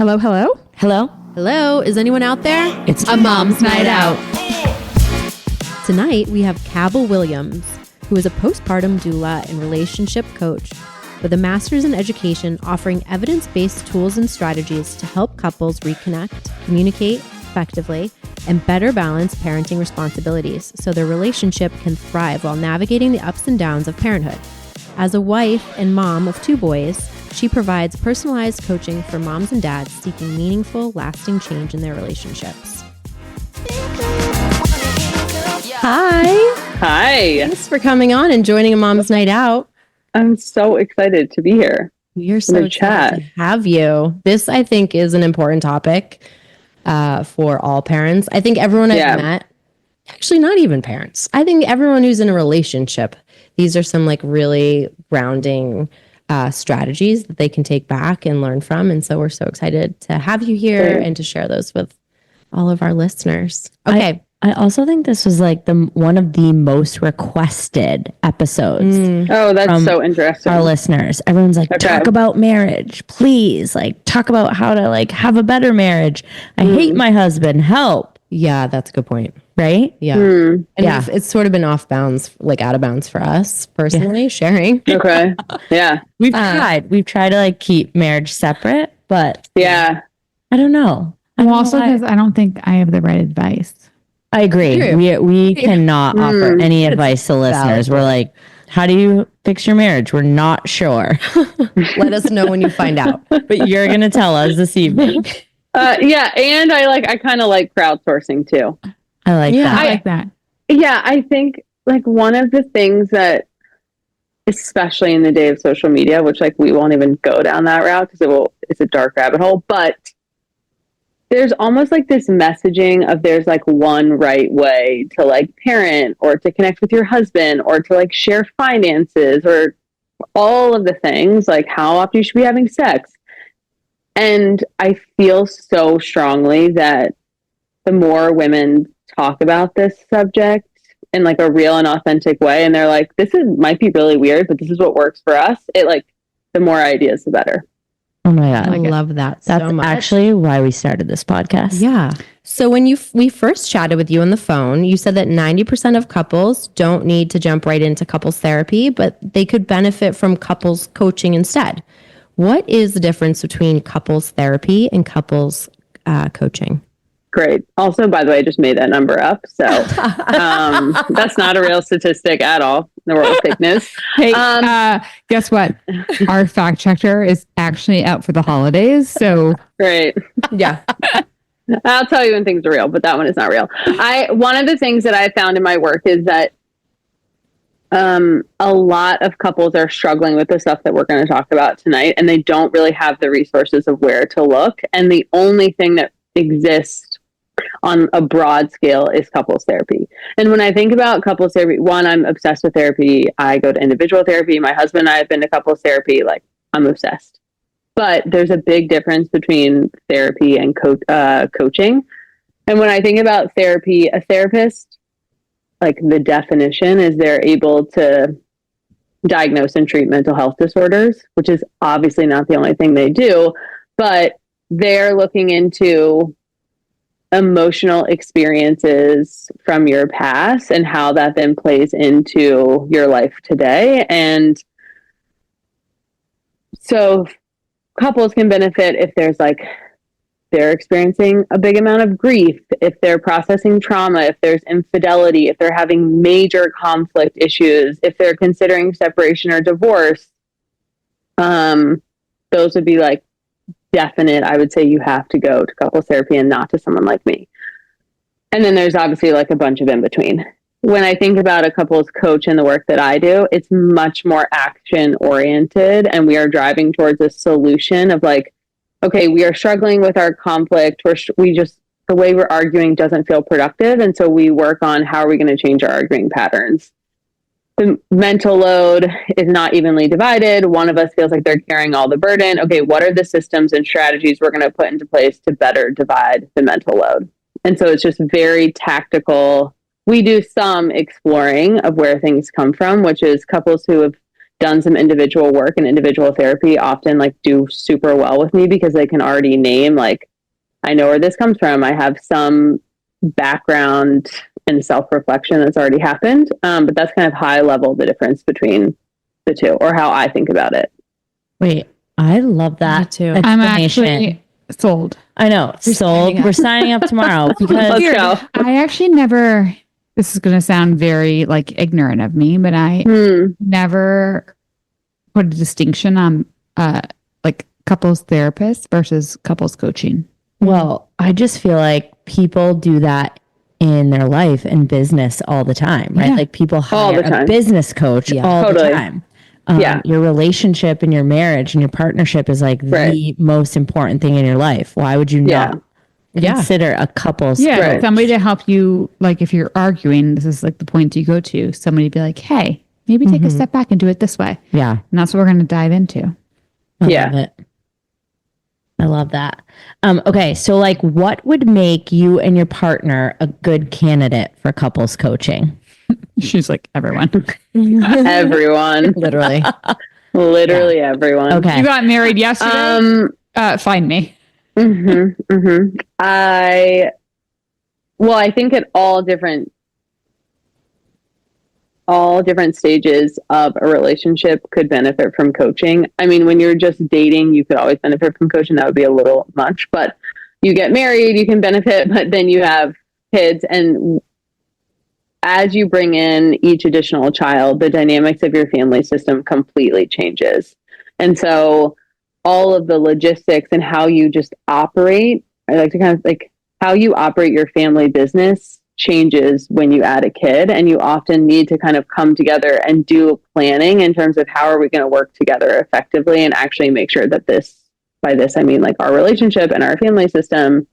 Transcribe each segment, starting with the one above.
Hello, hello? Hello? Hello, is anyone out there? It's A mom's night out. Tonight, we have Cabell Williams, who is a postpartum doula and relationship coach with a master's in education offering evidence-based tools and strategies to help couples reconnect, communicate effectively, and better balance parenting responsibilities so their relationship can thrive while navigating the ups and downs of parenthood. As a wife and mom of 2 boys, she provides personalized coaching for moms and dads seeking meaningful, lasting change in their relationships. Hi. Hi. Thanks for coming on and joining a mom's night out. I'm so excited to be here. You're so excited to have you. This, I think, is an important topic for all parents. I think everyone I've met, actually not even parents, I think everyone who's in a relationship, these are some like really grounding strategies that they can take back and learn from. And so we're so excited to have you here and to share those with all of our listeners. Okay. I also think this was like one of the most requested episodes. Oh, that's so interesting. Our listeners, everyone's like, talk about marriage, please. Like, talk about how to like have a better marriage. I hate my husband. Help. Yeah, that's a good point. Right? Yeah. And it's sort of been off bounds, like out of bounds for us personally, sharing. Okay. Yeah. We've tried to like keep marriage separate, but I Well, don't know. also because I don't think I have the right advice. I agree. We cannot offer any advice to listeners. We're like, how do you fix your marriage? We're not sure. Let us know when you find out. But you're going to tell us this evening. and I kind of like crowdsourcing too. I like that. I like that. Yeah, I think like one of the things that, especially in the day of social media, which like we won't even go down that route because it's a dark rabbit hole, but there's almost like this messaging of there's like one right way to like parent or to connect with your husband or to like share finances or all of the things, like how often you should be having sex. And I feel so strongly that the more women talk about this subject in like a real and authentic way, and they're like, might be really weird, but this is what works for us. It like, the more ideas, the better. Oh my God. I love that so much. That's actually why we started this podcast. Yeah. So when we first chatted with you on the phone, you said that 90% of couples don't need to jump right into couples therapy, but they could benefit from couples coaching instead. What is the difference between couples therapy and couples coaching? Great. Also, by the way, I just made that number up. So that's not a real statistic at all. The world of fake news. Hey, guess what? Our fact checker is actually out for the holidays. So great. Yeah. I'll tell you when things are real, but that one is not real. One of the things that I found in my work is that a lot of couples are struggling with the stuff that we're going to talk about tonight, and they don't really have the resources of where to look. And the only thing that exists on a broad scale is couples therapy. And when I think about couples therapy, one, I'm obsessed with therapy. I go to individual therapy. My husband and I have been to couples therapy. Like, I'm obsessed. But there's a big difference between therapy and coaching. And when I think about therapy, a therapist, like the definition is they're able to diagnose and treat mental health disorders, which is obviously not the only thing they do, but they're looking into emotional experiences from your past and how that then plays into your life today. And so couples can benefit if there's like, they're experiencing a big amount of grief, if they're processing trauma, if there's infidelity, if they're having major conflict issues, if they're considering separation or divorce. Those would be like definite. I would say you have to go to couples therapy and not to someone like me. And then there's obviously like a bunch of in between. When I think about a couples coach and the work that I do, it's much more action oriented, and we are driving towards a solution of like, okay, we are struggling with our conflict. The way we're arguing doesn't feel productive. And so we work on how are we going to change our arguing patterns. The mental load is not evenly divided. One of us feels like they're carrying all the burden. Okay, what are the systems and strategies we're going to put into place to better divide the mental load? And so it's just very tactical. We do some exploring of where things come from, which is couples who have done some individual work and individual therapy often like do super well with me because they can already name, like, I know where this comes from. I have some background and self-reflection that's already happened. But that's kind of high level, the difference between the two, or how I think about it. Wait, I love that. Me too. explanation. I'm actually sold. I know. Sold. We're signing up tomorrow because Let's go. I actually never, this is going to sound very like ignorant of me, but I never put a distinction on like couples therapists versus couples coaching. well, I just feel like people do that in their life and business all the time, right? Yeah. Like people All hire the time. a business coach all Totally. the time. Yeah. Your relationship and your marriage and your partnership is like the most important thing in your life. Why would you Yeah. not consider a couple's Yeah, coach? somebody to help you. Like if you're arguing, this is like the point you go to. Somebody to be like, hey, maybe take a step back and do it this way. Yeah. And that's what we're going to dive into. I Yeah. love it. I love that. Okay. So like what would make you and your partner a good candidate for couples coaching? She's like, everyone. Everyone. Literally. Literally everyone. Okay. You got married yesterday? Find me. I think at all different stages of a relationship could benefit from coaching. I mean, when you're just dating, you could always benefit from coaching. That would be a little much, but you get married, you can benefit, but then you have kids, and as you bring in each additional child, the dynamics of your family system completely changes. And so all of the logistics and how you just operate, I like to kind of like how you operate your family business changes when you add a kid, and you often need to kind of come together and do planning in terms of how are we going to work together effectively and actually make sure that by this I mean like our relationship and our family system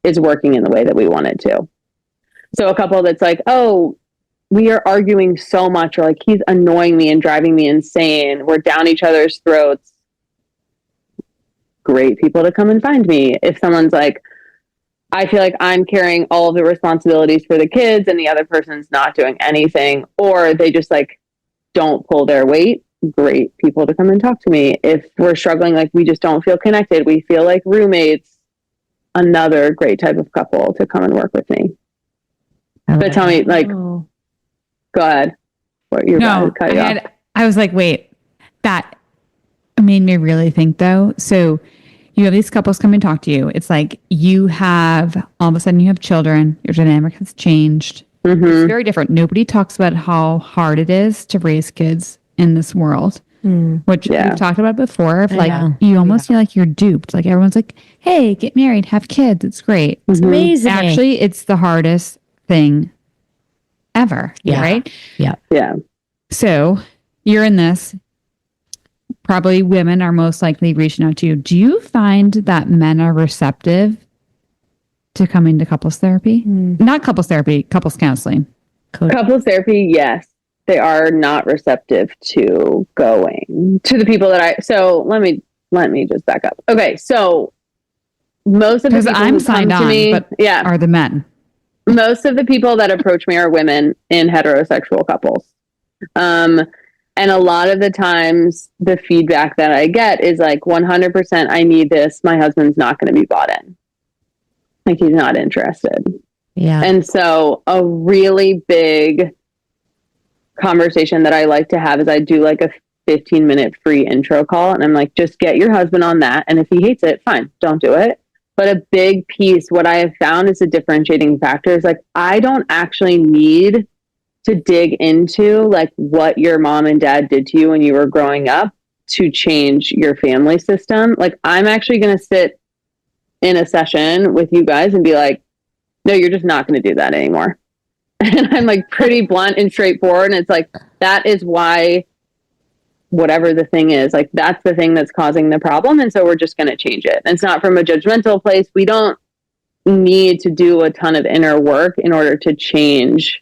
is working in the way that we want it to. So a couple that's like, oh, we are arguing so much, or like he's annoying me and driving me insane, we're down each other's throats, great people to come and find me. If someone's like, I feel like I'm carrying all of the responsibilities for the kids and the other person's not doing anything, or they just like don't pull their weight, great people to come and talk to me. If we're struggling, like we just don't feel connected, we feel like roommates, another great type of couple to come and work with me. But tell me, like, go ahead. What you're about to cut you off. I was like, wait, that made me really think though. So you have these couples come and talk to you. It's like you have, all of a sudden you have children, your dynamic has changed. It's very different. Nobody talks about how hard it is to raise kids in this world, which we've talked about before. Of like, you almost feel like you're duped. Like everyone's like, hey, get married, have kids. It's great. It's amazing. Actually, it's the hardest thing ever. Yeah. Right? Yeah. Yeah. So you're in this. Probably women are most likely reaching out to you. Do you find that men are receptive to coming to couples therapy? Not couples therapy, couples counseling. Couples therapy, yes. They are not receptive to going to the people that so let me just back up. Okay, so most of the people I'm who signed come to on, me, but are the men. Most of the people that approach me are women in heterosexual couples. And a lot of the times the feedback that I get is like 100%, I need this. My husband's not going to be bought in. Like he's not interested. Yeah. And so a really big conversation that I like to have is I do like a 15-minute free intro call. And I'm like, just get your husband on that. And if he hates it, fine, don't do it. But a big piece, what I have found is a differentiating factor is like, I don't actually need to dig into like what your mom and dad did to you when you were growing up to change your family system. Like I'm actually going to sit in a session with you guys and be like, no, you're just not going to do that anymore. And I'm like pretty blunt and straightforward. And it's like, that is why whatever the thing is, like that's the thing that's causing the problem. And so we're just going to change it. And it's not from a judgmental place. We don't need to do a ton of inner work in order to change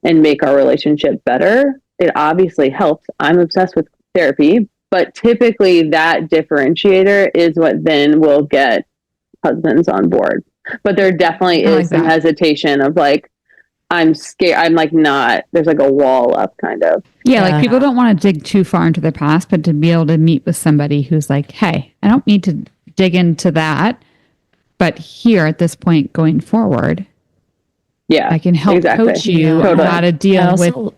and make our relationship better. It obviously helps. I'm obsessed with therapy, but typically that differentiator is what then will get husbands on board. But there definitely is some hesitation of like, I'm scared. I'm like not, there's like a wall up kind of. Yeah, like people don't want to dig too far into their past, but to be able to meet with somebody who's like, hey, I don't need to dig into that, but here at this point going forward, Yeah, I can help coach you on how to deal with love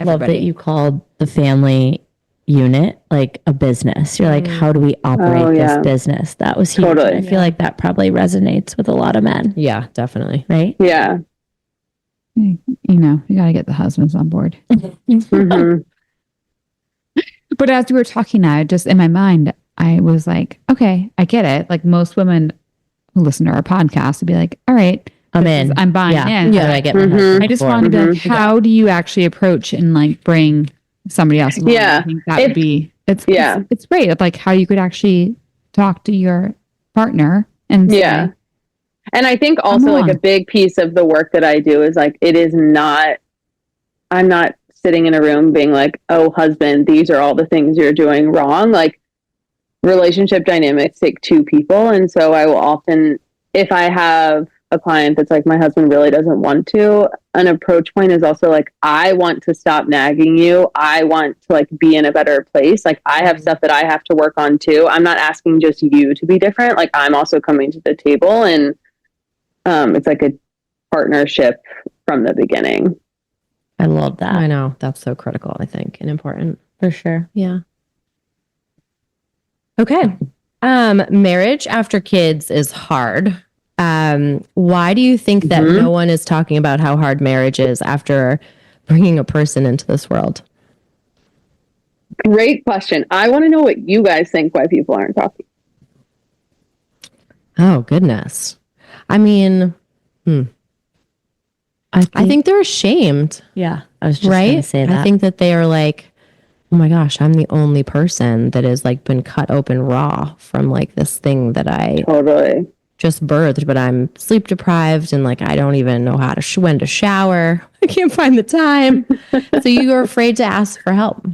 everybody. that you called the family unit like a business. You're like, how do we operate this business? That was huge. Totally. I feel like that probably resonates with a lot of men. Yeah, definitely. Right? Yeah. You know, you got to get the husbands on board. Mhm. But as we were talking now, just in my mind, I was like, okay, I get it. Like most women who listen to our podcast would be like, all right, I'm in. I'm buying in. How do I get my husband I just on wanted board? to be like, how do you actually approach and like bring somebody else along? Yeah. I think that would be, it's great. It's like how you could actually talk to your partner and say, and I think also like a big piece of the work that I do is like, I'm not sitting in a room being like, oh, husband, these are all the things you're doing wrong. Like relationship dynamics take two people. And so I will often, if I have a client that's like, my husband really doesn't want to, an approach point is also like, I want to stop nagging you. I want to like be in a better place. Like I have stuff that I have to work on too. I'm not asking just you to be different. Like I'm also coming to the table, and it's like a partnership from the beginning. I love that. I know. That's so critical, I think, and important. For sure. Yeah. Okay. Marriage after kids is hard. Why do you think that no one is talking about how hard marriage is after bringing a person into this world? Great question. I want to know what you guys think why people aren't talking. Oh, goodness. I mean, I think they're ashamed. Yeah. I was just going to say that. I think that they are like, oh my gosh, I'm the only person that has like been cut open raw from like this thing that I Totally just birthed, but I'm sleep deprived and like I don't even know how to when to shower. I can't find the time. So you are afraid to ask for help.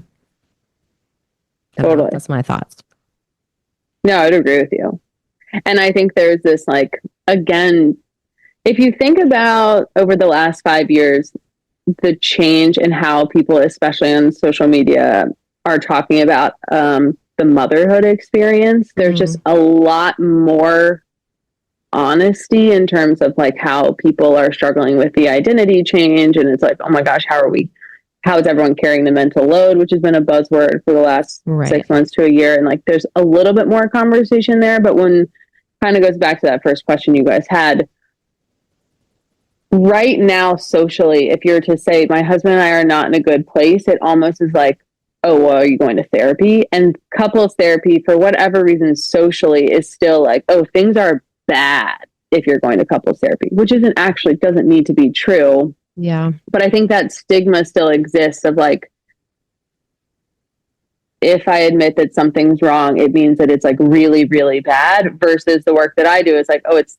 Totally. That's my thoughts. No, I'd agree with you. And I think there's this like, again, if you think about over the last 5 years, the change in how people, especially on social media, are talking about the motherhood experience, there's just a lot more honesty in terms of like how people are struggling with the identity change. And it's like, oh my gosh, how is everyone carrying the mental load, which has been a buzzword for the last 6 months to a year. And like, there's a little bit more conversation there, but when kind of goes back to that first question you guys had, right now, socially, if you're to say my husband and I are not in a good place, it almost is like, oh, well, are you going to therapy? And couples therapy, for whatever reason, socially is still like, oh, things are bad if you're going to couples therapy, which doesn't need to be true. Yeah. But I think that stigma still exists of like, if I admit that something's wrong, it means that it's like really, really bad, versus the work that I do is like, oh, it's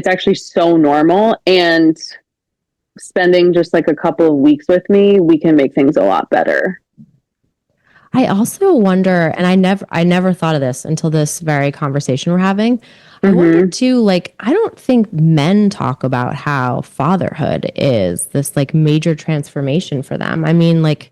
actually so normal, and spending just like a couple of weeks with me, we can make things a lot better. I also wonder, and I never thought of this until this very conversation we're having. I wonder too, like, I don't think men talk about how fatherhood is this like major transformation for them. I mean, like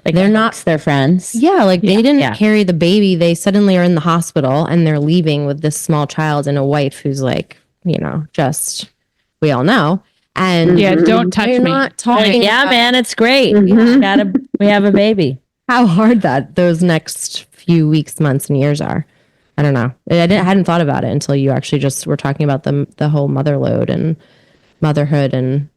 they're not their friends. Yeah, like they didn't carry the baby. They suddenly are in the hospital and they're leaving with this small child and a wife who's like, you know, just, we all know. And don't touch me. Not talking about man, it's great. We have a baby. how hard that those next few weeks, months, and years are. I don't know. I hadn't thought about it until you actually just were talking about the whole mother load and motherhood and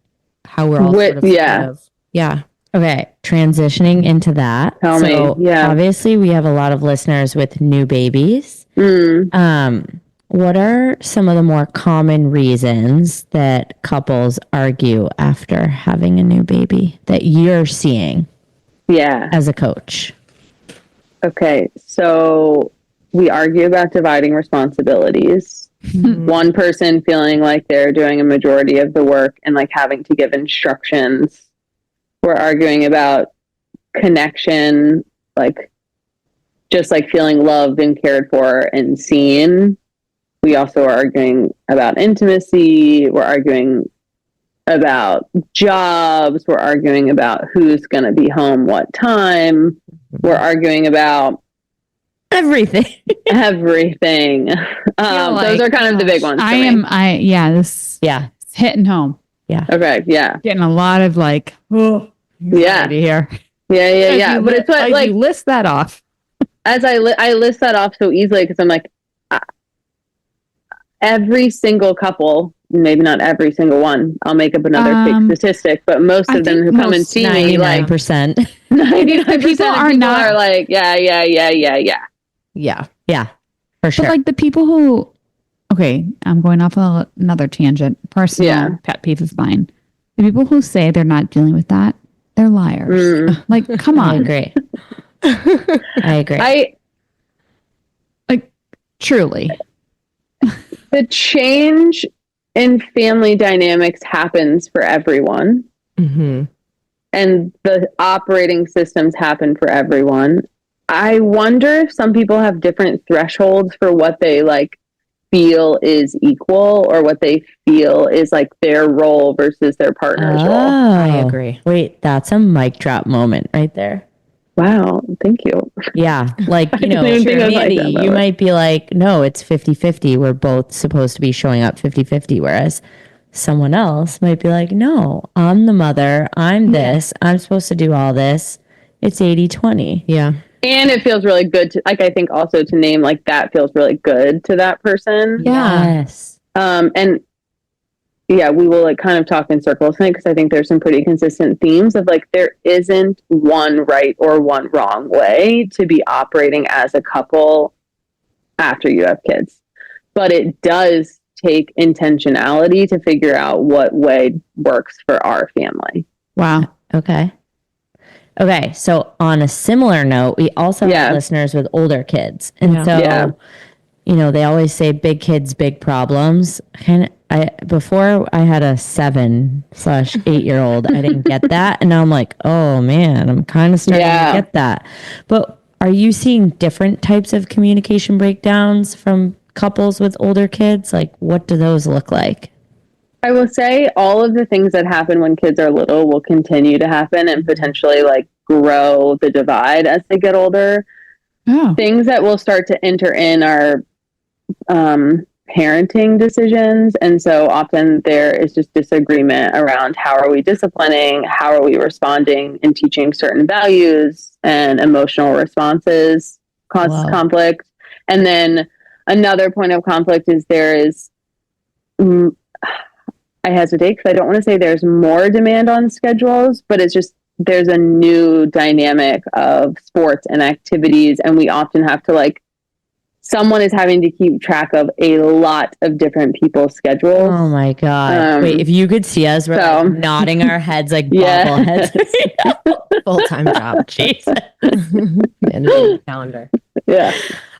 how we're all sort of Okay, transitioning into that. Tell me. Obviously we have a lot of listeners with new babies. What are some of the more common reasons that couples argue after having a new baby that you're seeing as a coach? Okay, so we argue about dividing responsibilities. One person feeling like they're doing a majority of the work and like having to give instructions. We're arguing about connection, like just like feeling loved and cared for and seen. We also are arguing about intimacy. We're arguing about jobs. We're arguing about who's going to be home what time. We're arguing about everything. everything. Those are kind of the big ones. This it's hitting home. Yeah. Okay. Yeah. Getting a lot of like, here. Yeah. But it's what, like, you list that off. As I list that off so easily because I'm like, every single couple, maybe not every single one, I'll make up another fake statistic, but most of them who come and see me, like 99%, 99% people are like, yeah, for sure. But like the people who, okay, I'm going off another tangent. Personal pet peeve of mine. The people who say they're not dealing with that, they're liars. Like, come on. I agree. I agree. Like, truly. The change in family dynamics happens for everyone. Mm-hmm. And the operating systems happen for everyone. I wonder if some people have different thresholds for what they like feel is equal or what they feel is like their role versus their partner's role. I agree. Wait, that's a mic drop moment right there. Wow. Thank you. Yeah. Like, you know, Mandy, you might be like, no, it's 50-50. We're both supposed to be showing up 50-50. Whereas someone else might be like, no, I'm the mother. I'm this. I'm supposed to do all this. It's 80-20. Yeah. And it feels really good to, like, I think also to name like that feels really good to that person. Yeah. Yes. And yeah, we will like kind of talk in circles tonight because I think there's some pretty consistent themes of like there isn't one right or one wrong way to be operating as a couple after you have kids. But it does take intentionality to figure out what way works for our family. Wow. Okay. So on a similar note, we also have listeners with older kids. And you know, they always say big kids, big problems. Before I had a 7/8-year-old, I didn't get that. And now I'm like, oh man, I'm kind of starting to get that. But are you seeing different types of communication breakdowns from couples with older kids? Like, what do those look like? I will say all of the things that happen when kids are little will continue to happen and potentially like grow the divide as they get older. Oh. Things that will start to enter in are parenting decisions. And so often there is just disagreement around how are we disciplining, how are we responding and teaching certain values, and emotional responses cause conflict. And then another point of conflict is there is, I hesitate because I don't want to say there's more demand on schedules, but it's just there's a new dynamic of sports and activities. And we often have to like, someone is having to keep track of a lot of different people's schedules. Oh my God. Wait, if you could see us, we're like nodding our heads like bobbleheads. Full-time job. Jesus. Calendar. Yeah.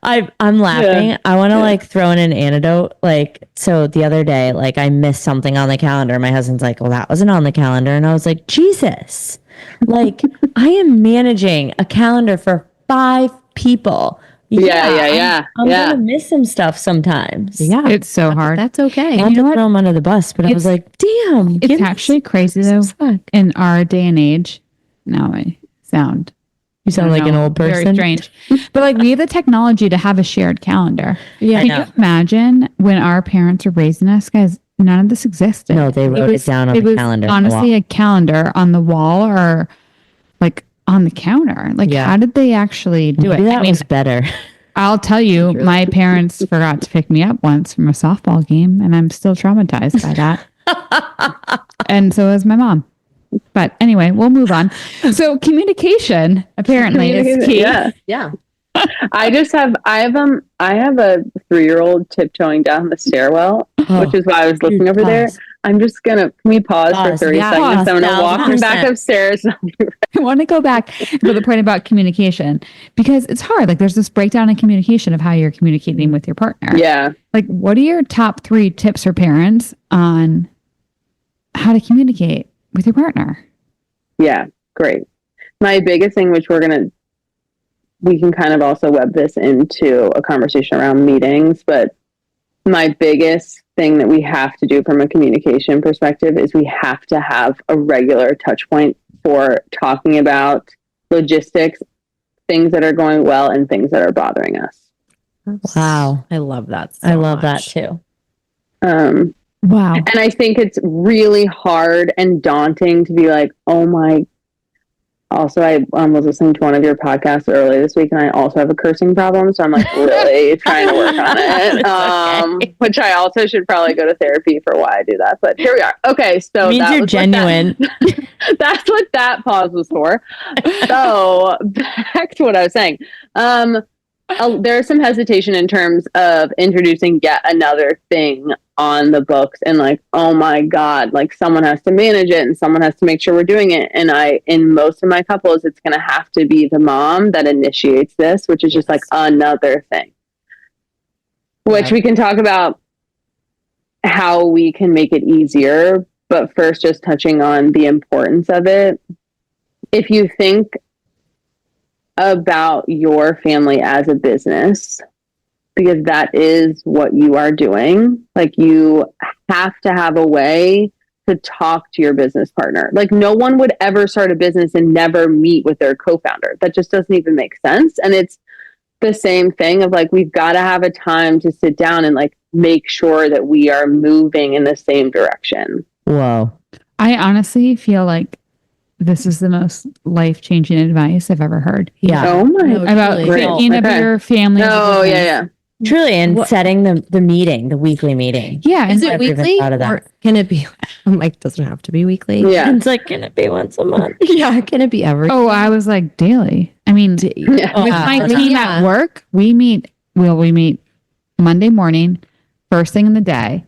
I'm laughing. Yeah. I want to like throw in an anecdote. Like, so the other day, like I missed something on the calendar. My husband's like, well, that wasn't on the calendar. And I was like, Jesus, like I am managing a calendar for 5 people. I'm gonna miss some stuff sometimes. Yeah, it's so hard. That's okay. Not to throw him under the bus, but I was like, damn. It's actually crazy though. In our day and age, now I sound. You sound like an old person. Very strange. But like we have the technology to have a shared calendar. Yeah. Can you imagine when our parents were raising us, guys? None of this existed. No, they wrote it down on the calendar. Honestly, a calendar on the wall or like on the counter. Like, how did they actually do it? That was better. I'll tell you, my parents forgot to pick me up once from a softball game, and I'm still traumatized by that. And so is my mom. But anyway, we'll move on. So communication apparently is key. Yeah. I have a 3-year-old tiptoeing down the stairwell, which is why I was looking over there. I'm just can we pause for 30 seconds? I'm going to walk him back upstairs. I want to go back to the point about communication because it's hard. Like there's this breakdown in communication of how you're communicating with your partner. Yeah. Like what are your top 3 tips for parents on how to communicate with your partner? Yeah, great. My biggest thing, which we can kind of also web this into a conversation around meetings, but my biggest thing that we have to do from a communication perspective is we have to have a regular touch point for talking about logistics, things that are going well and things that are bothering us. Wow. I love that. I love that much. too. Wow. And I think it's really hard and daunting to be like, oh my. Also, I was listening to one of your podcasts earlier this week, and I also have a cursing problem, so I'm like really trying to work on it. Okay. Which I also should probably go to therapy for why I do that. But here we are. Okay, so It means that you're was genuine. that's what that pause was for. So back to what I was saying. There's some hesitation in terms of introducing yet another thing on the books and like, oh my God, like someone has to manage it and someone has to make sure we're doing it. And in most of my couples, it's going to have to be the mom that initiates this, which is just like another thing, which we can talk about how we can make it easier. But first, just touching on the importance of it. If you think about your family as a business, because that is what you are doing. Like you have to have a way to talk to your business partner. Like no one would ever start a business and never meet with their co-founder. That just doesn't even make sense. And it's the same thing of like, we've got to have a time to sit down and like make sure that we are moving in the same direction. Whoa. I honestly feel like this is the most life-changing advice I've ever heard. Yeah. Oh my No, About truly. thinking of your family. as a Oh business. yeah. Truly. And setting the meeting, the weekly meeting. Yeah. Is And it I've even weekly thought of that. or can it be? Mike doesn't have to be weekly. Yeah. It's like, can it be once a month? Yeah. Can it be every? oh, I was like daily. I mean, Yeah. with my Yeah. team at work, we meet Monday morning, first thing in the day.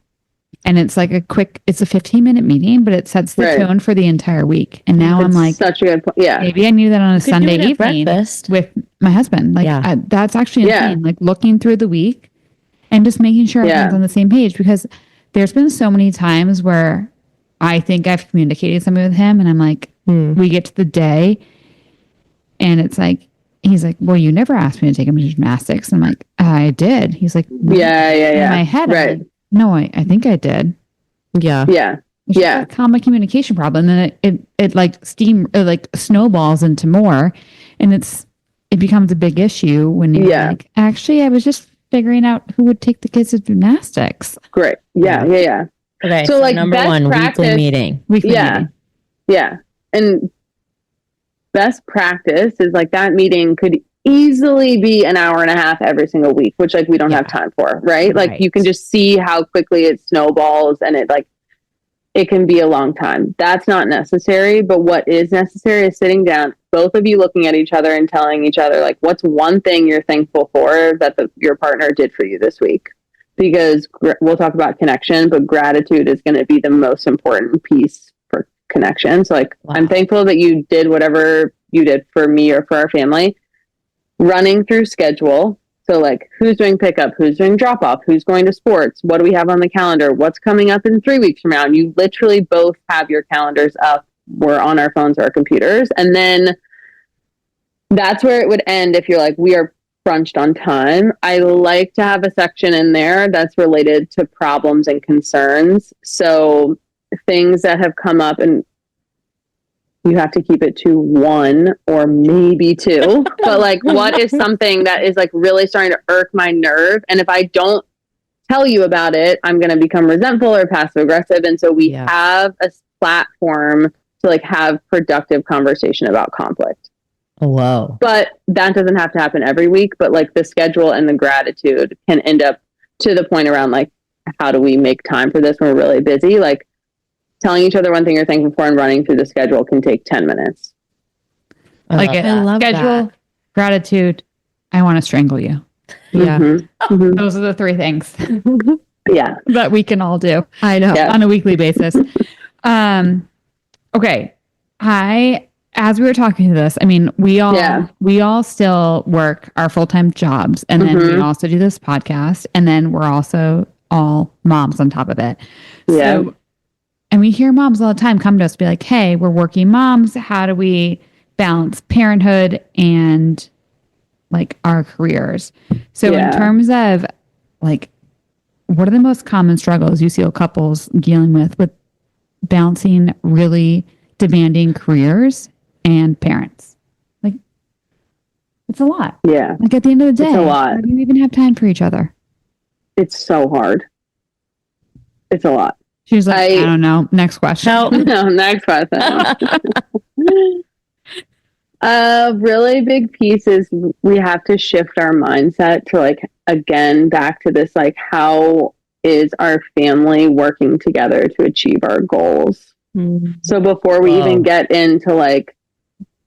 And it's like it's a 15-minute meeting, but it sets the Right. tone for the entire week. And now I'm It's like, such a good point. Yeah. maybe I knew that on a Could do Sunday it at evening breakfast. with my husband. Like Yeah. that's actually Yeah. insane. Like looking through the week and just making sure everyone's Yeah. on the same page, because there's been so many times where I think I've communicated something with him and I'm like, we get to the day and it's like, he's like, well, you never asked me to take him to gymnastics. I'm like, I did. He's like, Yeah. in my head, I'm Right. like, no, I think I did. Yeah. Yeah. It's just Yeah. a common communication problem. And then it like snowballs into more, and it becomes a big issue when you're Yeah. like, actually, I was just figuring out who would take the kids to gymnastics. Great. Yeah. Okay. So, So, like, number best one, practice- weekly meeting. Weekly Yeah. meeting. Yeah. And best practice is like that meeting could easily be an hour and a half every single week, which like we don't have time for, right? Like you can just see how quickly it snowballs and it can be a long time. That's not necessary, but what is necessary is sitting down, both of you looking at each other and telling each other like, what's one thing you're thankful for that your partner did for you this week? Because we'll talk about connection, but gratitude is going to be the most important piece for connection. So like, I'm thankful that you did whatever you did for me or for our family. Running through schedule. So like, who's doing pickup? Who's doing drop off? Who's going to sports? What do we have on the calendar? What's coming up in 3 weeks from now? And you literally both have your calendars up. We're on our phones or our computers. And then that's where it would end if you're like, we are crunched on time. I like to have a section in there that's related to problems and concerns. So things that have come up, and you have to keep it to one or maybe two, but like, what is something that is like really starting to irk my nerve? And if I don't tell you about it, I'm going to become resentful or passive aggressive. And so we have a platform to like have productive conversation about conflict. Whoa. But that doesn't have to happen every week, but like the schedule and the gratitude can end up to the point around like, how do we make time for this when we're really busy? Like, telling each other one thing you're thankful for and running through the schedule can take 10 minutes. Like I love schedule, that. gratitude, I want to strangle you. Yeah. Those are the three things Yeah. that we can all do I know. Yeah. on a weekly basis. Okay. As we were talking to this, I mean, we all still work our full-time jobs, and then we also do this podcast, and then we're also all moms on top of it. Yeah. So, and we hear moms all the time come to us, be like, hey, we're working moms. How do we balance parenthood and like our careers? So in terms of like what are the most common struggles you see couples dealing with balancing really demanding careers and parents? Like, it's a lot. Yeah. Like at the end of the day, It's a lot. how do you even have time for each other? It's so hard. It's a lot. She was like, I don't know. Next question. No, next question. A really big piece is we have to shift our mindset to like, again, back to this, like, how is our family working together to achieve our goals? Mm-hmm. So before we even get into like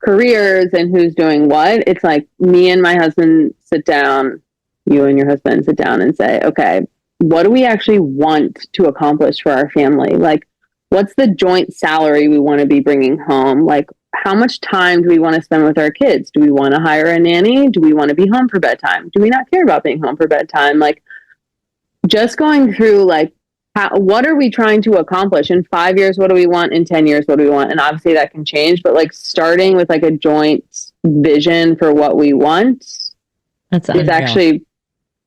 careers and who's doing what, it's like me and my husband sit down, you and your husband sit down and say, okay, what do we actually want to accomplish for our family? Like, what's the joint salary we want to be bringing home? Like, how much time do we want to spend with our kids? Do we want to hire a nanny? Do we want to be home for bedtime? Do we not care about being home for bedtime? Like, just going through like, what are we trying to accomplish in 5 years? What do we want in 10 years? What do we want? And obviously that can change, but like starting with like a joint vision for what we want is actually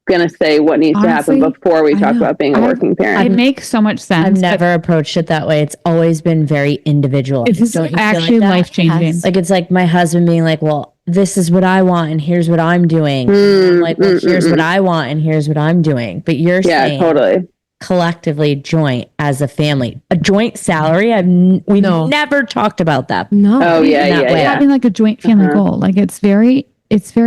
going to say what needs to happen before we talk about being a working parent. It makes so much sense. I've never approached it that way. It's always been very individualized. It's actually life-changing. Yes. Like, it's like my husband being like, well, this is what I want and here's what I'm doing. And I'm like, well, here's what I want and here's what I'm doing. But you're saying totally collectively joint as a family. A joint salary, we've never talked about that. No. Oh, yeah. Having like a joint family goal. Like it's very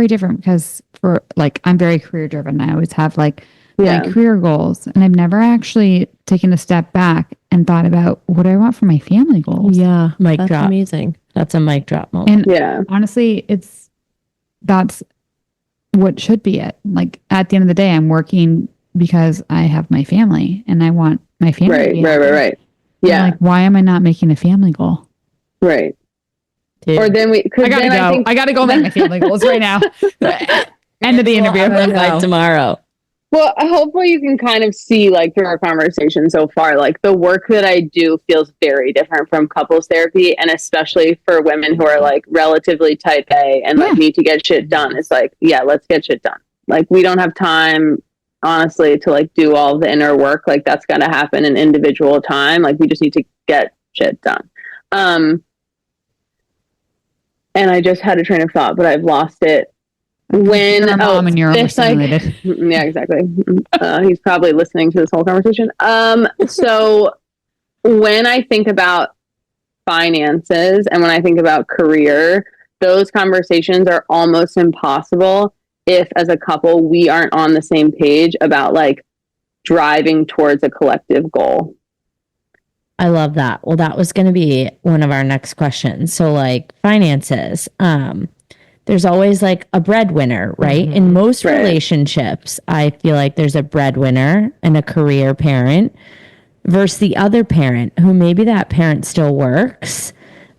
different because for like, I'm very career driven. I always have like my career goals, and I've never actually taken a step back and thought about what do I want for my family goals. Yeah. Mic drop. Amazing. That's a mic drop moment. And honestly, that's what should be it. Like at the end of the day, I'm working because I have my family and I want my family to be happy. Right. Yeah. Like, why am I not making a family goal? Right. Dude. Or then I gotta go. I gotta go make my family goals right now. End of the interview. Like tomorrow. Well, hopefully you can kind of see like through our conversation so far, like the work that I do feels very different from couples therapy. And especially for women who are like relatively type A and like need to get shit done. It's like, let's get shit done. Like we don't have time, honestly, to like do all the inner work. Like that's going to happen in individual time. Like we just need to get shit done. And I just had a train of thought, but I've lost it. When you're a mom and you're overstimulated. Yeah, exactly. He's probably listening to this whole conversation. So when I think about finances and when I think about career, those conversations are almost impossible if as a couple we aren't on the same page about like driving towards a collective goal. I love that. Well, that was going to be one of our next questions. So like finances, there's always like a breadwinner, right? In most relationships, I feel like there's a breadwinner and a career parent versus the other parent who maybe that parent still works,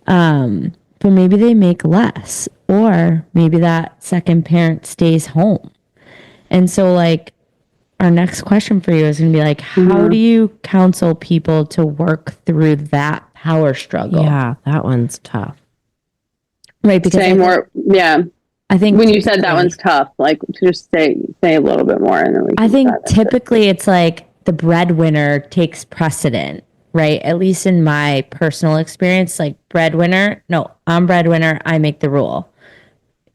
but maybe they make less, or maybe that second parent stays home. And so like our next question for you is going to be like, how do you counsel people to work through that power struggle? Yeah, that one's tough. Right, because I think when you said that one's tough, like just say a little bit more, and then I think typically it's like the breadwinner takes precedent, right? At least in my personal experience, like I'm breadwinner, I make the rule.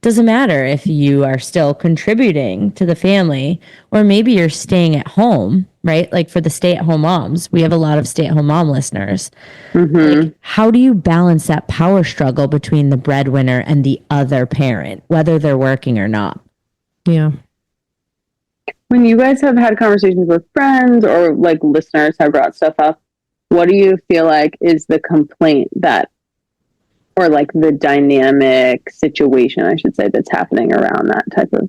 Doesn't matter if you are still contributing to the family, or maybe you're staying at home, right? Like for the stay-at-home moms, we have a lot of stay-at-home mom listeners. Like, how do you balance that power struggle between the breadwinner and the other parent, whether they're working or not? Yeah. When you guys have had conversations with friends or like listeners have brought stuff up, what do you feel like is the complaint or like the dynamic situation, I should say, that's happening around that type of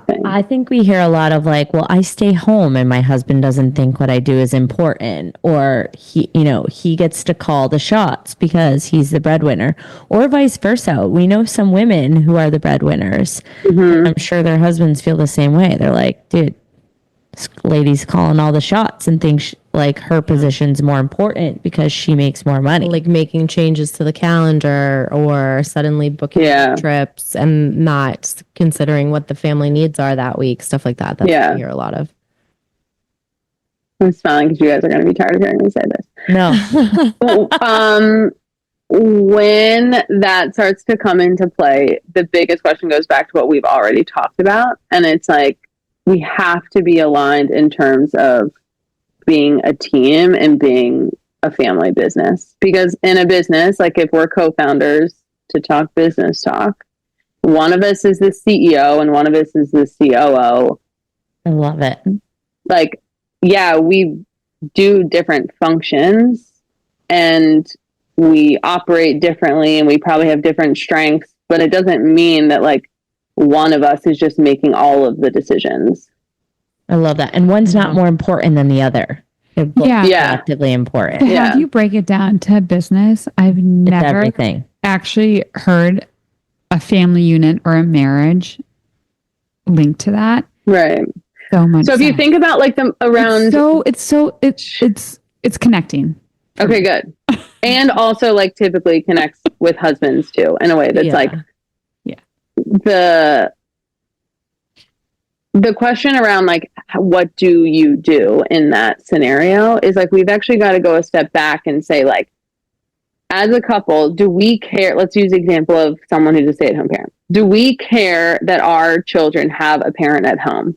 thing? I think we hear a lot of like, well, I stay home and my husband doesn't think what I do is important, or he gets to call the shots because he's the breadwinner, or vice versa. We know some women who are the breadwinners. I'm sure their husbands feel the same way. They're like, dude, this lady's calling all the shots and thinks like her position's more important because she makes more money. Like making changes to the calendar or suddenly booking trips and not considering what the family needs are that week, stuff like that. That's what I hear a lot of. I'm smiling because you guys are going to be tired of hearing me say this. No. When that starts to come into play, the biggest question goes back to what we've already talked about. And it's like, we have to be aligned in terms of being a team and being a family business. Because in a business, like if we're co-founders to talk business talk, one of us is the CEO and one of us is the COO. I love it. Like, yeah, we do different functions and we operate differently and we probably have different strengths, but it doesn't mean that like one of us is just making all of the decisions. I love that. And one's not more important than the other. They're both collectively important. To have you break it down to business, I've never actually heard a family unit or a marriage linked to that. Right. So much. So if you think about like them around, it's connecting. Okay, good. And also like typically connects with husbands too in a way that's like, the question around like, what do you do in that scenario is like, we've actually got to go a step back and say like, as a couple, do we care? Let's use the example of someone who's a stay-at-home parent. Do we care that our children have a parent at home?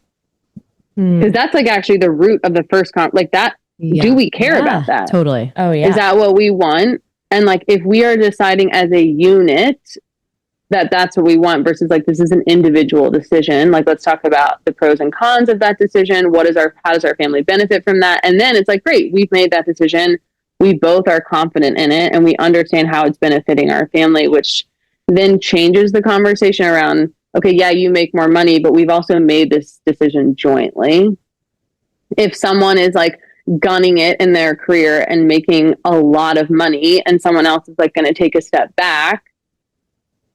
Because that's like actually the root of the first like that. Do we care about that? Totally. Oh yeah. Is that what we want? And like, if we are deciding as a unit that that's what we want versus like, this is an individual decision. Like, let's talk about the pros and cons of that decision. How does our family benefit from that? And then it's like, great, we've made that decision. We both are confident in it and we understand how it's benefiting our family, which then changes the conversation around, okay, yeah, you make more money, but we've also made this decision jointly. If someone is like gunning it in their career and making a lot of money and someone else is like going to take a step back,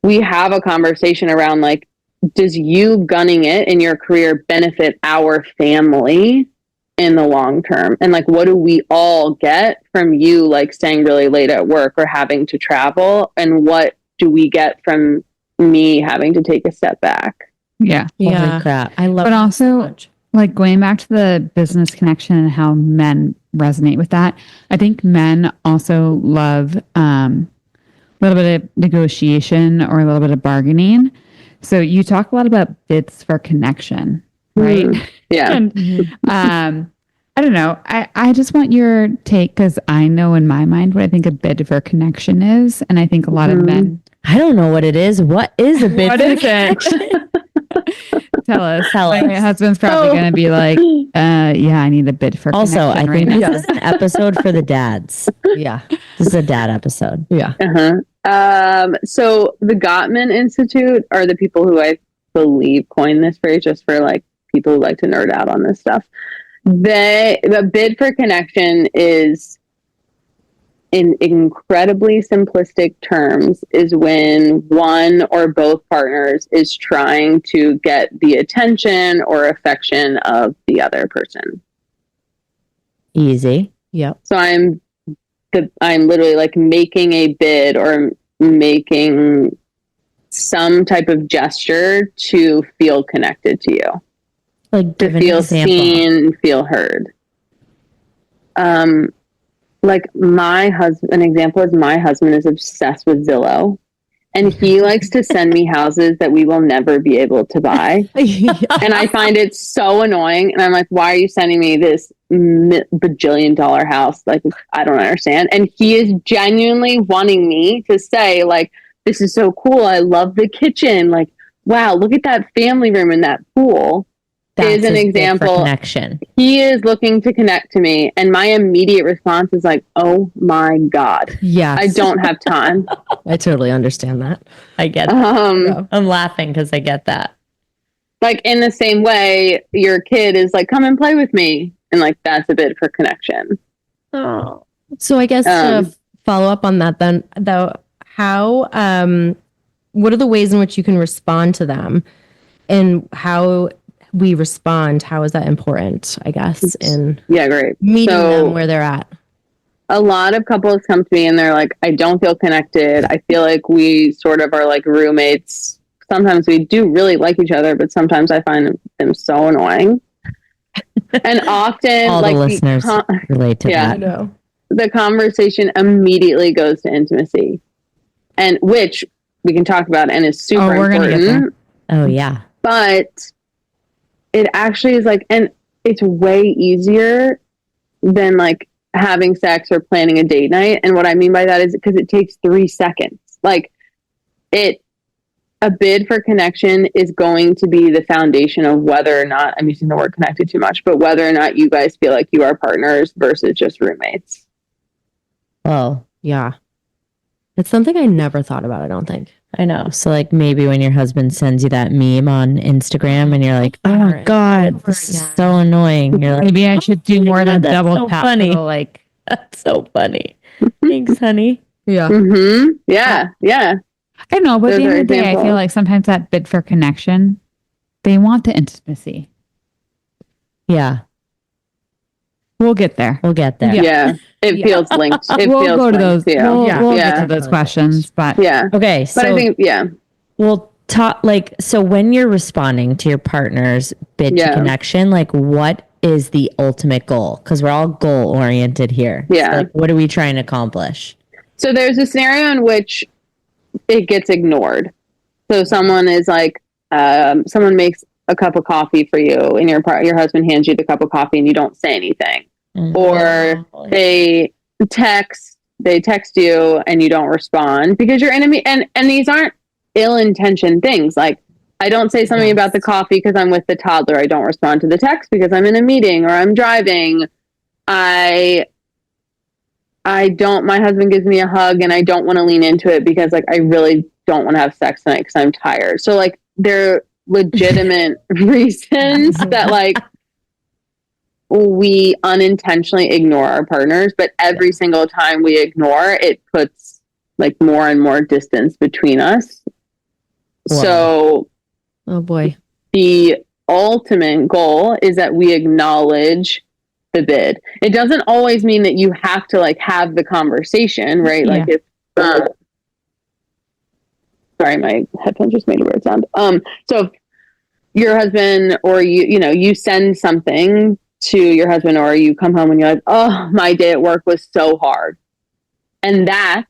we have a conversation around like, does you gunning it in your career benefit our family in the long term? And like, what do we all get from you like staying really late at work or having to travel? And what do we get from me having to take a step back? Yeah. Holy crap. I love but it also so much. Like going back to the business connection and how men resonate with that. I think men also love a little bit of negotiation or a little bit of bargaining. So you talk a lot about bids for connection, right? Yeah. And I don't know. I just want your take because I know in my mind what I think a bid for connection is. And I think a lot of men. I don't know what it is. What is a bid What for is connection? Tell us. Tell us. My husband's probably going to be like, yeah, I need a bid for Also, I connection think right this is an episode for the dads. Yeah. This is a dad episode. Yeah. So the Gottman Institute are the people who I believe coined this phrase, just for like people who like to nerd out on this stuff. The bid for connection is, in incredibly simplistic terms, is when one or both partners is trying to get the attention or affection of the other person. Easy. Yep. So I'm literally like making a bid or making some type of gesture to feel connected to you, Like to give an feel example. seen, feel heard. Like an example is my husband is obsessed with Zillow, and he likes to send me houses that we will never be able to buy. And I find it so annoying. And I'm like, why are you sending me this bajillion-dollar house? Like, I don't understand. And he is genuinely wanting me to say, like, this is so cool. I love the kitchen. Like, wow, look at that family room and that pool. That's is an his bid for example. Connection. He is looking to connect to me. And my immediate response is like, oh my God. Yeah. I don't have time. I totally understand that. I get that. I'm laughing because I get that. Like in the same way, your kid is like, come and play with me. And like, that's a bid for connection. Oh. So I guess to follow up on that then, though, how, what are the ways in which you can respond to them and how we respond? How is that important, I guess, in great. meeting them where they're at? A lot of couples come to me and they're like, I don't feel connected. I feel like we sort of are like roommates. Sometimes we do really like each other, but sometimes I find them so annoying. And often, All like the listeners relate to yeah. that. know. the conversation immediately goes to intimacy, and which we can talk about and is super we're gonna get there. important. Oh yeah. But it actually is like, and it's way easier than like having sex or planning a date night. And what I mean by that is because it takes 3 seconds. Like a bid for connection is going to be the foundation of whether or not, I'm using the word connected too much, but whether or not you guys feel like you are partners versus just roommates. Oh, Yeah. It's something I never thought about, I don't think. I know. So like maybe when your husband sends you that meme on Instagram and you're like, oh my God, this is so annoying. You're like, Maybe I should do more than that's double so tap. funny. Little, like, that's so funny. Thanks, honey. Yeah. Mm-hmm. Yeah. Yeah. I don't know, but at the Those end are of the day, I examples. feel like sometimes that bid for connection, they want the intimacy. Yeah, We'll get there. we'll get there. Yeah. It feels linked. It We'll feels go to linked those. too. We'll Yeah. get to those questions, but Yeah. Okay, But so I think, yeah. we'll talk like so when you're responding to your partner's bid to Yeah. connection, like what is the ultimate goal? Because we're all goal oriented here. Yeah. So, like, what are we trying to accomplish? So there's a scenario in which it gets ignored. So someone is like, someone makes a cup of coffee for you, and your husband hands you the cup of coffee, and you don't say anything, or they text you, and you don't respond because you're enemy. And these aren't ill-intentioned things. Like I don't say something about the coffee because I'm with the toddler. I don't respond to the text because I'm in a meeting or I'm driving. I don't, my husband gives me a hug and I don't want to lean into it because like I really don't want to have sex tonight because I'm tired. So like they're legitimate reasons that like we unintentionally ignore our partners, but every single time we ignore, it puts like more and more distance between us. Wow. So Oh boy. the ultimate goal is that we acknowledge the bid. It doesn't always mean that you have to like have the conversation, right? Yeah. Like if sorry, my headphones just made a weird sound. So if your husband or you send something to your husband, or you come home and you're like, oh, my day at work was so hard. And that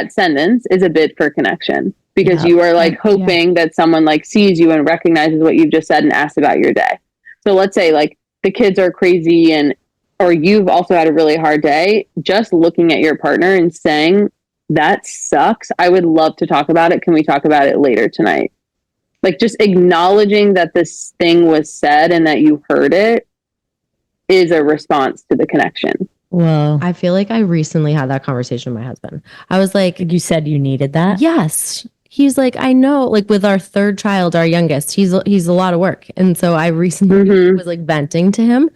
sentence is a bid for connection because you are like hoping that someone like sees you and recognizes what you've just said and asks about your day. So let's say like the kids are crazy or you've also had a really hard day, just looking at your partner and saying, that sucks. I would love to talk about it. Can we talk about it later tonight? Like just acknowledging that this thing was said and that you heard it is a response to the connection. Well, I feel like I recently had that conversation with my husband. I was like, you said you needed that. yes. He's like, I know, like with our third child, our youngest, he's a lot of work. And so I recently was like venting to him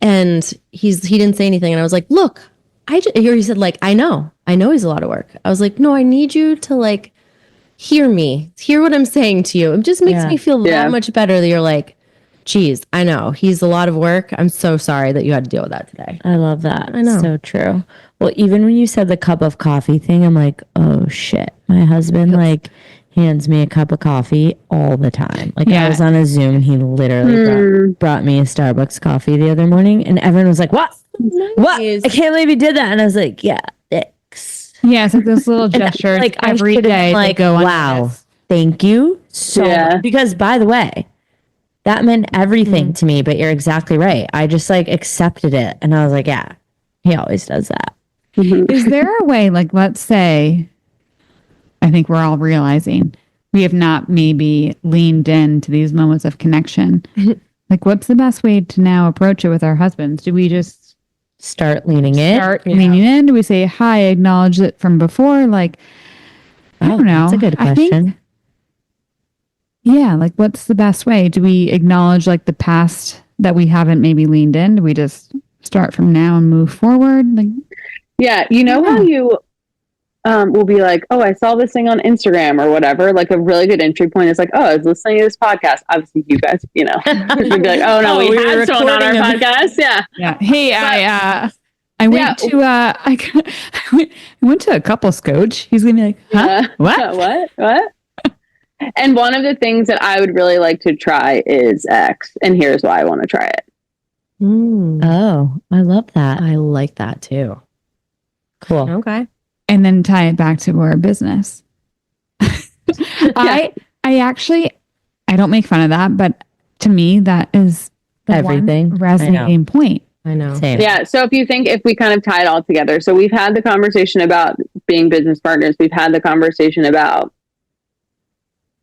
and he didn't say anything. And I was like, look, he said like, I know he's a lot of work. I was like, no, I need you to like, hear what I'm saying to you. It just makes me feel that much better that you're like, geez, I know he's a lot of work. I'm so sorry that you had to deal with that today. I love that. I know. So true. Well, even when you said the cup of coffee thing, I'm like, oh shit. My husband like hands me a cup of coffee all the time. Like I was on a Zoom and he literally brought me a Starbucks coffee the other morning and everyone was like, what? What? I can't believe he did that. And I was like, yeah, thanks. yeah, it's like those little gestures Like every day. like, that go wow, thank you so much. Because by the way, that meant everything to me, but you're exactly right. I just like accepted it. And I was like, yeah, he always does that. Is there a way, like, let's say, I think we're all realizing we have not maybe leaned into these moments of connection. Like, what's the best way to now approach it with our husbands? Do we just start leaning in? Leaning in? Do we say, hi, acknowledge it from before? Like, I don't know. That's a good question. Yeah, like what's the best way? Do we acknowledge like the past that we haven't maybe leaned in? Do we just start from now and move forward? Like, yeah, how you will be like, oh, I saw this thing on Instagram or whatever. Like a really good entry point is like, oh, I was listening to this podcast. Obviously, you guys, you'd be like, oh no, we had someone on our podcast. Yeah, yeah. Hey, I went to I went to a couples coach. He's gonna be like, huh? What? And one of the things that I would really like to try is X, and here's why I want to try it. Oh, I love that. I like that too. Cool. Okay. And then tie it back to our business. I actually, I don't make fun of that, but to me, that is the Everything. one resonating point. I know. Same. Yeah. So if we kind of tie it all together, so we've had the conversation about being business partners. We've had the conversation about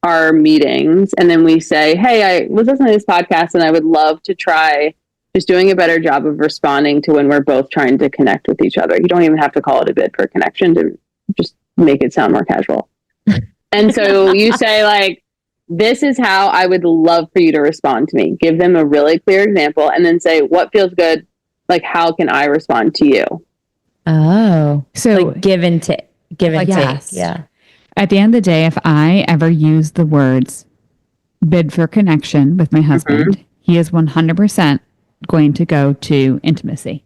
our meetings. And then we say, hey, I was listening to this podcast and I would love to try just doing a better job of responding to when we're both trying to connect with each other. You don't even have to call it a bid for connection to just make it sound more casual. And so you say like, this is how I would love for you to respond to me. Give them a really clear example and then say, what feels good? Like, how can I respond to you? Oh, So like give and take. yes. Yeah. at the end of the day, if I ever use the words bid for connection with my husband, he is 100% going to go to intimacy.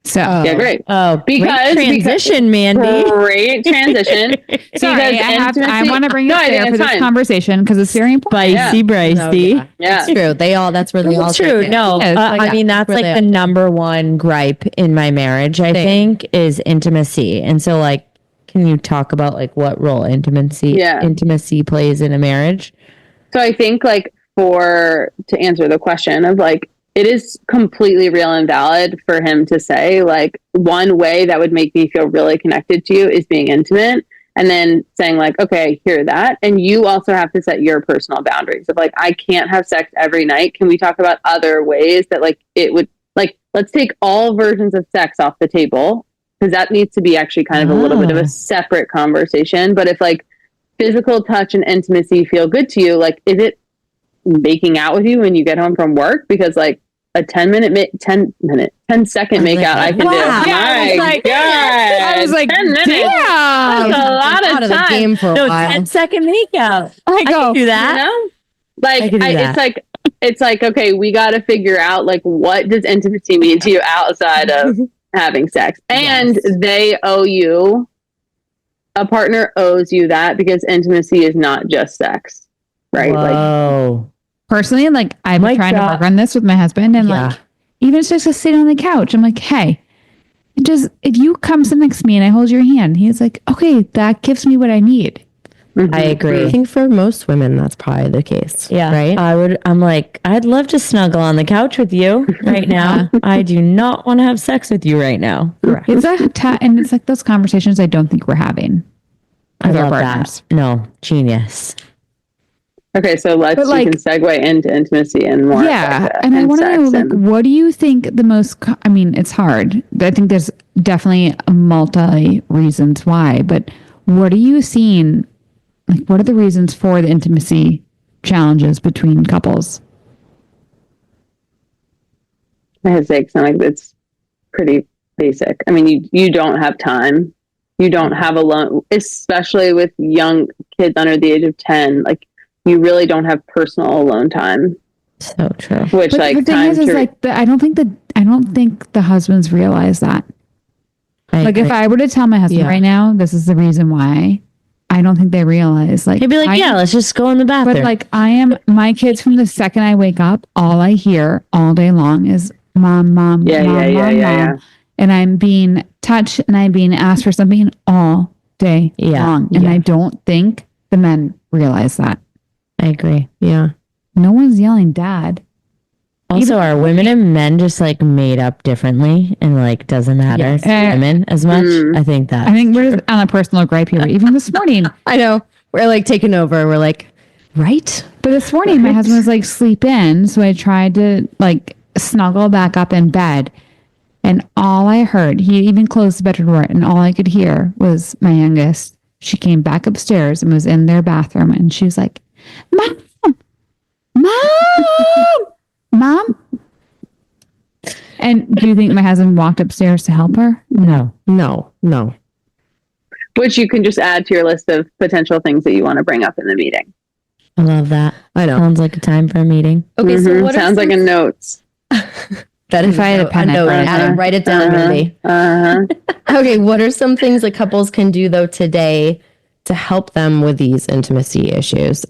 So Yeah, great. Oh, Because- great transition, Mandy. Great transition. sorry, I want to bring No, it I think there for it's this fine. conversation because it's very important. Spicy, bricey. Yeah. It's true. That's where they all True. take it. No, Yes, I mean, that's where like they the number one gripe in my marriage, I think, is intimacy. And so, like, can you talk about like what role intimacy plays in a marriage? So I think like to answer the question of like, it is completely real and valid for him to say like, one way that would make me feel really connected to you is being intimate. And then saying like, okay, I hear that. And you also have to set your personal boundaries of like, I can't have sex every night. Can we talk about other ways that like it would like, let's take all versions of sex off the table. Because that needs to be actually kind of a little bit of a separate conversation. But if like physical touch and intimacy feel good to you, like, is it making out with you when you get home from work? Because like a 10 second make out I can do. Wow. My God. I was like, 10 minutes. damn. That's a lot out of of the time. game for a No, while. 10-second makeout. I I go, can do You that. know? Like, I can do that. it's like, okay, we got to figure out like, what does intimacy mean to you outside of having sex? And they owe you, a partner owes you that because intimacy is not just sex, right? Like, Whoa. personally, like I've been Mic trying to drop. work on this with my husband and Yeah. like, even just to sit on the couch, I'm like, hey, if you come sit next to me and I hold your hand, he's like, okay, that gives me what I need. I agree. I think for most women, that's probably the case. Yeah. Right? I'm like, I'd love to snuggle on the couch with you right now. I do not want to have sex with you right now. Correct. It's and it's like those conversations I don't think we're having I with our love partners. that. No, genius. okay, so we can segue into intimacy and more. Yeah. sex, And I want to sex know, like, and- what do you think the most, I mean, it's hard. I think there's definitely multi reasons why, but what are you seeing? Like, what are the reasons for the intimacy challenges between couples? I have to say, like it's pretty basic. I mean, you don't have time. You don't have alone, especially with young kids under the age of 10. Like, you really don't have personal alone time. So true. Which But like the thing time is to like, I don't think the husbands realize that. Like, if I were to tell my husband right now, this is the reason why, I don't think they realize. Like, He'd be like, yeah, let's just go in the bathroom. but like, my kids from the second I wake up, all I hear all day long is mom, mom, Yeah, mom, yeah, mom, yeah, mom. And I'm being touched and I'm being asked for something all day long. And I don't think the men realize that. I agree. Yeah. No one's yelling dad. Also, are women and men just like made up differently and like doesn't matter to women as much? I think that. I think we're just on a personal gripe here. Even this morning. I know. We're like taking over. We're like, right? But this morning, my husband was like, sleep in. So I tried to like snuggle back up in bed. And all I heard, he even closed the bedroom door, and all I could hear was my youngest. She came back upstairs and was in their bathroom. And she was like, Mom, Mom, Mom. And do you think my husband walked upstairs to help her? No. which you can just add to your list of potential things that you want to bring up in the meeting. I love that. I know. Sounds like a time for a meeting. Okay, so what sounds like a notes. that If I had a pen, I'd note, write it Adam, down. write it down, Mandy. Okay, what are some things that couples can do though today to help them with these intimacy issues?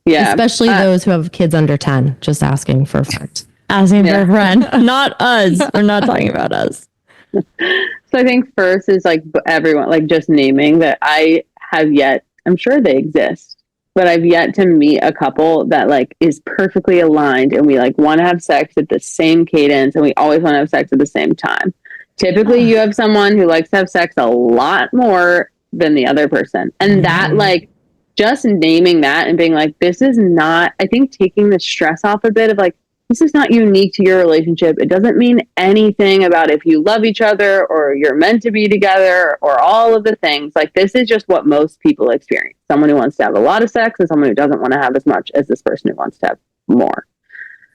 Yeah, Especially those who have kids under 10, just asking for a fact. asking for a friend, not us. We're not talking about us. So I think first is like everyone, like just naming that I have yet, I'm sure they exist, but I've yet to meet a couple that like is perfectly aligned and we like want to have sex at the same cadence and we always want to have sex at the same time. Typically you have someone who likes to have sex a lot more than the other person. And that like just naming that and being like, this is not, I think taking the stress off a bit of like, this is not unique to your relationship. It doesn't mean anything about if you love each other or you're meant to be together or all of the things. Like this is just what most people experience. Someone who wants to have a lot of sex and someone who doesn't want to have as much as this person who wants to have more.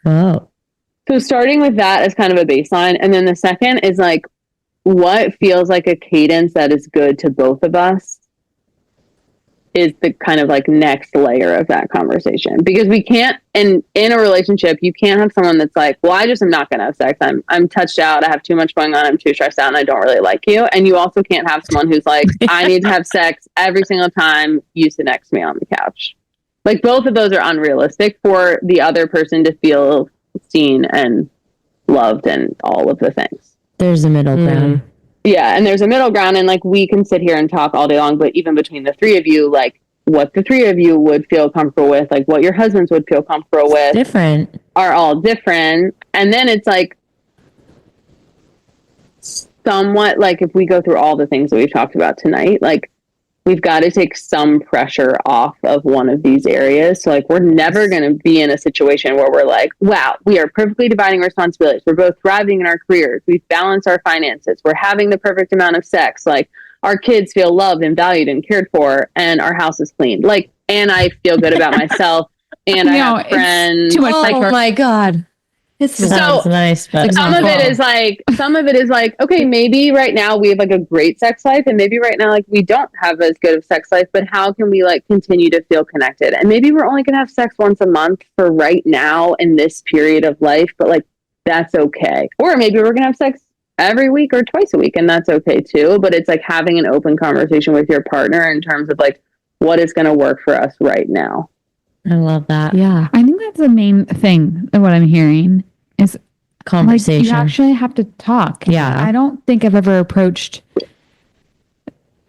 Oh. So starting with that as kind of a baseline. And then the second is like, what feels like a cadence that is good to both of us is the kind of like next layer of that conversation, because we can't, in a relationship, you can't have someone that's like, well, I just am not going to have sex. I'm touched out. I have too much going on. I'm too stressed out and I don't really like you. And you also can't have someone who's like, I need to have sex every single time you sit next to me on the couch. Like both of those are unrealistic for the other person to feel seen and loved and all of the things. There's a middle ground. Yeah, and there's a middle ground, and like we can sit here and talk all day long, but even between the three of you, like what the three of you would feel comfortable with, like what your husbands would feel comfortable with, different, are all different. And then it's like somewhat like if we go through all the things that we've talked about tonight, like we've got to take some pressure off of one of these areas. So like we're never going to be in a situation where we're like, wow, we are perfectly dividing responsibilities. We're both thriving in our careers. We've balanced our finances. We're having the perfect amount of sex. Like our kids feel loved and valued and cared for, and our house is clean. Like, and I feel good about myself, and I have friends. Too much oh my God. It's Sounds nice, but some of it is like, okay, maybe right now we have like a great sex life, and maybe right now like we don't have as good of sex life, but how can we like continue to feel connected? And maybe we're only gonna have sex once a month for right now in this period of life, but like that's okay. Or maybe we're gonna have sex every week or twice a week, and that's okay too. But it's like having an open conversation with your partner in terms of like what is gonna work for us right now. I love that. Yeah. I think that's the main thing of what I'm hearing is Conversation. like, you actually have to talk. Yeah. I don't think I've ever approached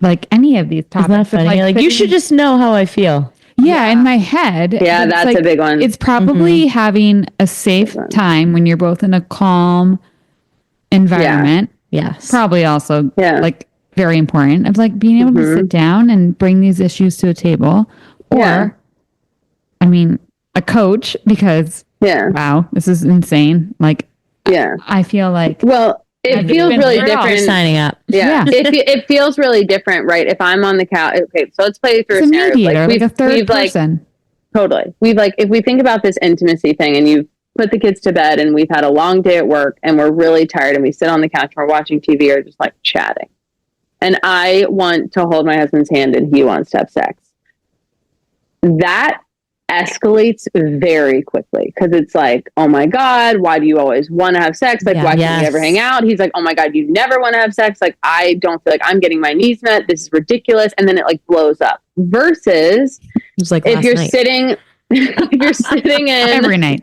like any of these topics. Isn't that funny? Like you should just know how I feel. Yeah, in my head. Yeah, it's that's like, a big one. It's probably having a safe time when you're both in a calm environment. Yes. Probably also like very important of like being able to sit down and bring these issues to a table. Or I mean, a coach, because wow, this is insane. Like I feel like it feels really different. Signing up. Yeah. It feels really different, right? If I'm on the couch, okay, so let's play through it's a scenario. mediator, like a third person. Totally. We've like, if we think about this intimacy thing and you've put the kids to bed and we've had a long day at work and we're really tired and we sit on the couch and we're watching TV or just like chatting. And I want to hold my husband's hand and he wants to have sex. That escalates very quickly because it's like, oh my God, why do you always want to have sex? Like, why can't we ever hang out? He's like, oh my God, you never want to have sex. Like, I don't feel like I'm getting my needs met. This is ridiculous. And then it like blows up. Versus like if you're sitting, if you're sitting in every night.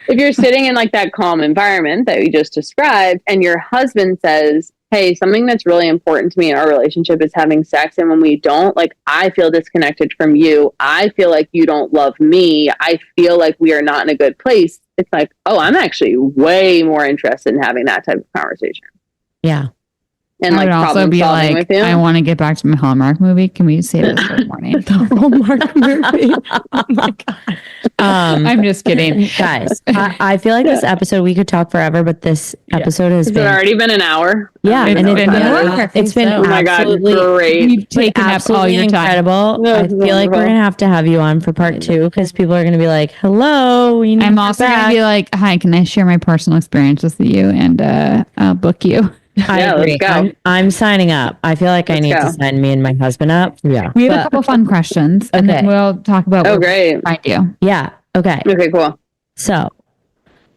If you're sitting in like that calm environment that we just described, and your husband says, hey, something that's really important to me in our relationship is having sex. And when we don't, like, I feel disconnected from you. I feel like you don't love me. I feel like we are not in a good place. It's like, oh, I'm actually way more interested in having that type of conversation. Yeah. And like, I would also be like, with you. I want to get back to my Hallmark movie. Can we save this for the morning? The Hallmark movie. Oh my God. I'm just kidding. Guys, I feel like this episode, we could talk forever, but this episode has been already been an hour. Yeah. It's And been it's been oh my God, great. You've taken up all your time. Incredible. I feel like we're going to have you on for part 2 because people are going to be like, hello. I'm also going to be like, hi, can I share my personal experiences with you? And I'll book you. I agree. I'm signing up. I feel like I need to sign me and my husband up. Yeah. We have a couple fun questions and then we'll talk about where we find you. Yeah. Okay. Okay, cool. So,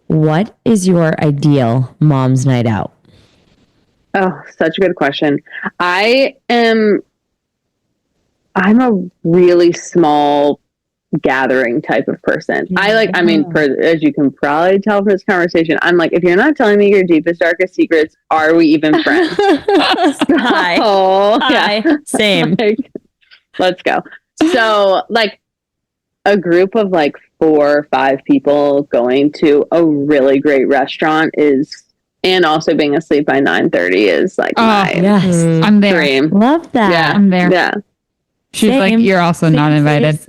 what is your ideal mom's night out? Oh, such a good question. I'm a really small gathering type of person. I mean, as you can probably tell from this conversation, I'm like, if you're not telling me your deepest, darkest secrets, are we even friends? Hi. Oh, Hi. Same. Like, let's go. So like a group of like 4 or 5 people going to a really great restaurant and also being asleep by 9:30 is like my Yes. I'm there. dream. Love that. Yeah. I'm there. Yeah. She's like, Same. you're also not invited.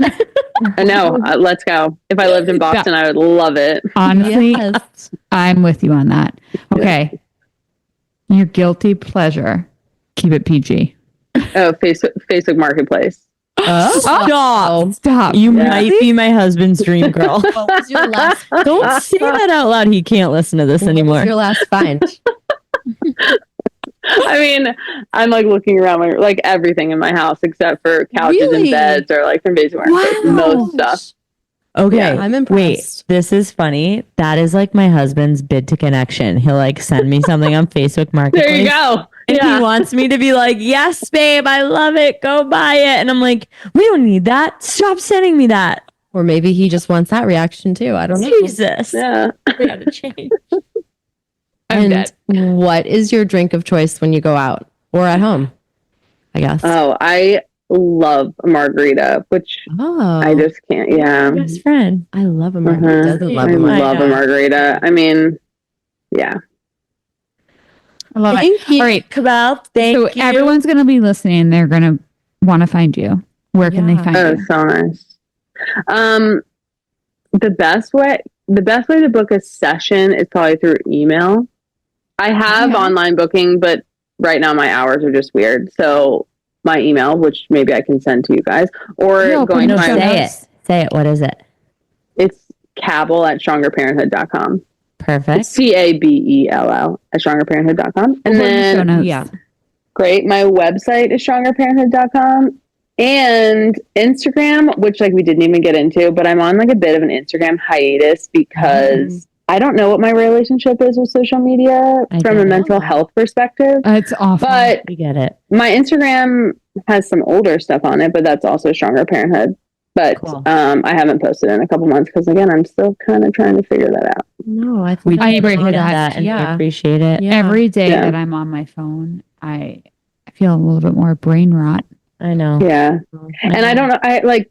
I know. Let's go. If I lived in Boston, I would love it. Honestly, Yes. I'm with you on that. Okay. Your guilty pleasure. Keep it PG. Oh, Facebook Marketplace. Stop. Stop. You might be my husband's dream girl. What was your last? Don't say that out loud. He can't listen to this What anymore. was your last find? I mean, I'm like looking around like everything in my house except for couches Really? and beds or like from Facebook Marketplace. Most stuff. Okay. Yeah. I'm Wait, impressed. this is funny. That is like my husband's bid to connection. He'll like send me something on Facebook Marketplace. There you go. And he wants me to be like, yes, babe, I love it. Go buy it. And I'm like, we don't need that. Stop sending me that. Or maybe he just wants that reaction too. I don't know. Jesus. Yeah. We gotta change. I'm And dead. what is your drink of choice when you go out or at home? I guess. Oh, I love a margarita, which Oh, I just can't. Yeah. Best friend. I love a margarita. Mhm. Doesn't love I a margarita. love a margarita. I mean, yeah. I love it. Thank you. All right. Cabell, thank So you. everyone's going to be listening. They're going to want to find you. Where can they Yeah. find Oh, you? so nice. The best way to book a session is probably through email. I have online booking, but right now my hours are just weird. So my email, which maybe I can send to you guys, or Yeah, going to put it in the my, show Say notes. it. Say it. What is it? it's Cabell at strongerparenthood.com. Perfect. Cabell at strongerparenthood.com. And We'll put it in the show then, notes. Yeah. great, my website is strongerparenthood.com. And Instagram, which like we didn't even get into, but I'm on like a bit of an Instagram hiatus because I don't know what my relationship is with social media I from get a it. mental health perspective. It's awful. But We get it. my Instagram has some older stuff on it, but that's also Stronger Parenthood. But Cool. I haven't posted in a couple months because again, I'm still kind of trying to figure that out. No, I We think I that's agree with We get that. that and we Yeah. appreciate it. Yeah. Every day Yeah. that I'm on my phone, I feel a little bit more brain rot. I know. Yeah. And I don't know, I like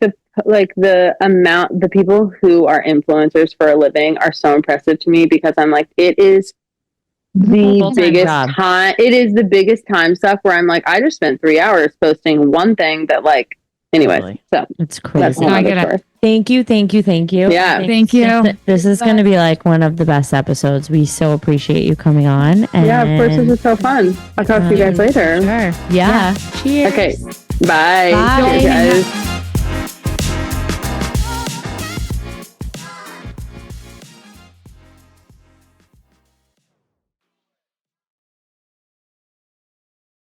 the amount, the people who are influencers for a living are so impressive to me because I'm like, it is the Full-time biggest job. time. It is the biggest time suck where I'm like, I just spent 3 hours posting one thing that like, anyways. Totally. So It's that's crazy. No, I another get it. story. Thank you. Thank you. Thank you. Yeah. Thank you. This is going to be like one of the best episodes. We so appreciate you coming on. And Yeah, of course, this was so fun. I'll talk to you guys later. Sure. Yeah. Cheers. Okay. Bye. Bye. Cheers, guys.